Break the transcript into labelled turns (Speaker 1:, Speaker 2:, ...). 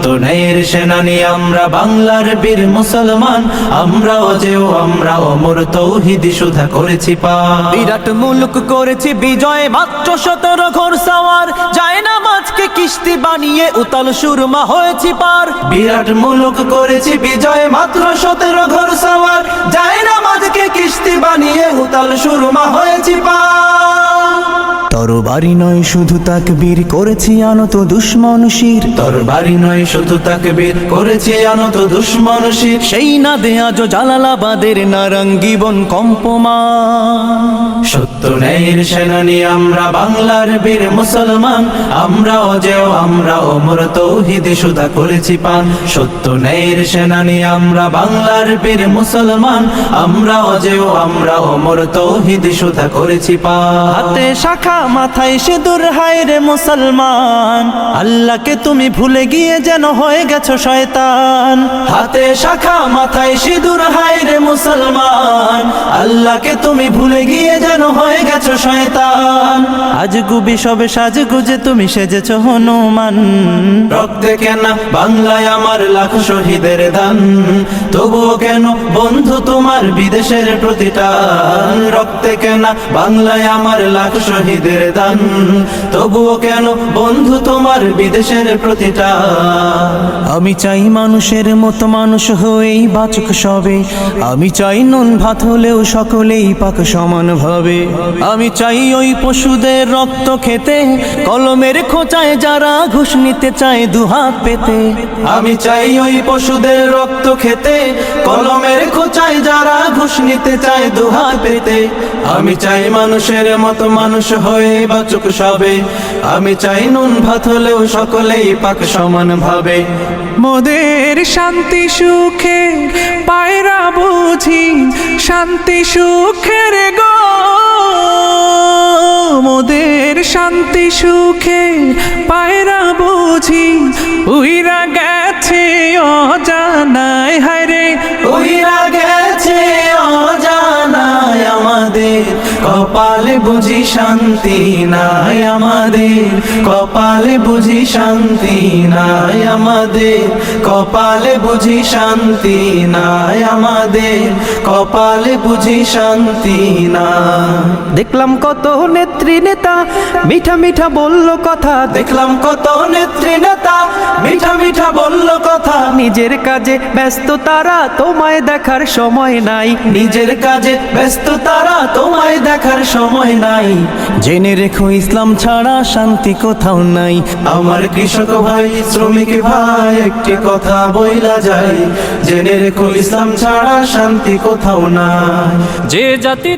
Speaker 1: সত্য ন্যায়ের সেনানী আমরা বাংলার বীর মুসলমান, আমরা অজেয় আমরা অমর তৌহিদি সুধা করেছি পার।
Speaker 2: বিরাট মুলুক করেছি বিজয় মাত্র 17 ঘোর সাওয়ার, যায় না মাঝকে কিস্তি বানিয়ে উতাল সুরমা হয়েছি পার।
Speaker 1: বিরাট মুলুক করেছি বিজয় মাত্র 17 ঘোর সাওয়ার, যায় না মাঝকে কিস্তি বানিয়ে উতাল সুরমা হয়েছি পার।
Speaker 2: তরবারি নয় শুধু তাকবীর করেছি আনত দুশমন শির,
Speaker 1: তরবারি নয় শুধু তাকবীর করেছি আনত দুশমন শির।
Speaker 2: সেই না দে আজ জালালাবাদের নারাঙ্গী বন কম্পমান।
Speaker 1: সত্য ন্যায়ের সেনানী আমরা বাংলার বীর মুসলমান, আমরা অজেয় আমরা অমর তৌহিদি সুধা করেছি পান। সত্য ন্যায়ের সেনানী আমরা বাংলার বীর মুসলমান, আমরা অজেয় আমরা অমর তৌহিদি সুধা করেছি পান।
Speaker 2: হাতে শাখা মাথায় সিঁদুর, হায় রে মুসলমান, আল্লাহকে তুমি ভুলে গিয়ে যেন হয়ে গেছো শয়তান।
Speaker 1: হাতে শাখা মাথায় সিঁদুর, হায় রে মুসলমান, আল্লাহকে তুমি ভুলে গিয়ে যেন হয়ে গেছো শয়তান।
Speaker 2: আজ গুবি সবে সাজগুজে তুমি সেজেছো হনুমান।
Speaker 1: রক্তে কেন বাংলায় আমার লাখ শহীদের দান, তবুও কেন বন্ধু তোমার বিদেশের প্রতিটান। রক্তে কেন বাংলায় আমার লাখ শহীদের দান, তবুও কেন বন্ধু তোমার বিদেশের প্রতিটান।
Speaker 2: আমি চাই মানুষের মতো মানুষ হয়েই বাঁচুক সবে, আমি চাই নুন ভাত হলেও সকলেই পাক সমান ভাবে। আমি চাই ওই পশুদের রক্ত খেতে, কলমের খোঁচায় যারা ঘুষ নিতে চায় দুহাত পেতে।
Speaker 1: আমি চাই ওই পশুদের রক্ত খেতে, কলমের খোঁচায় যারা ঘুষ নিতে চায় দুহাত পেতে। আমি চাই মানুষের মতো মানুষ হয়ে বাঁচুক সবে, আমি চাই নুন ভাত হলেও সকলেই পাক সমান ভাবে।
Speaker 3: মোদের শান্তি সুখে পায়রা বুঝি শান্তি সুখের গো, মোদের শান্তি সুখে পায়রা বুঝি উইরা গেছে অজানায়, হায় রে
Speaker 1: উইরা গেছে অজানায় আমাদের, কপালে বুঝি শান্তি নাই আমাদের, কপালে বুঝি শান্তি নাই আমাদের, কপালে বুঝি শান্তি নাই আমাদের, কপালে বুঝি শান্তি না।
Speaker 2: দেখলাম কত নেত্রী নেতা মিঠা মিঠা বলল কথা,
Speaker 1: দেখলাম কত নেত্রী নেতা মিঠা মিঠা বলল কথা,
Speaker 2: নিজের কাজে ব্যস্ত তারা তোমায় দেখার সময় নাই,
Speaker 1: নিজের কাজে ব্যস্ত তারা তোমায় দেখার সময় নাই।
Speaker 2: জেনে রেখো ইসলাম ছাড়া শান্তি কোথাও নাই।
Speaker 1: আমার কৃষক ভাই শ্রমিক ভাই একটি কথা বইলা যায়, জেনে রেখো ইসলাম ছাড়া শান্তি কোথাও নাই।
Speaker 2: যে জাতি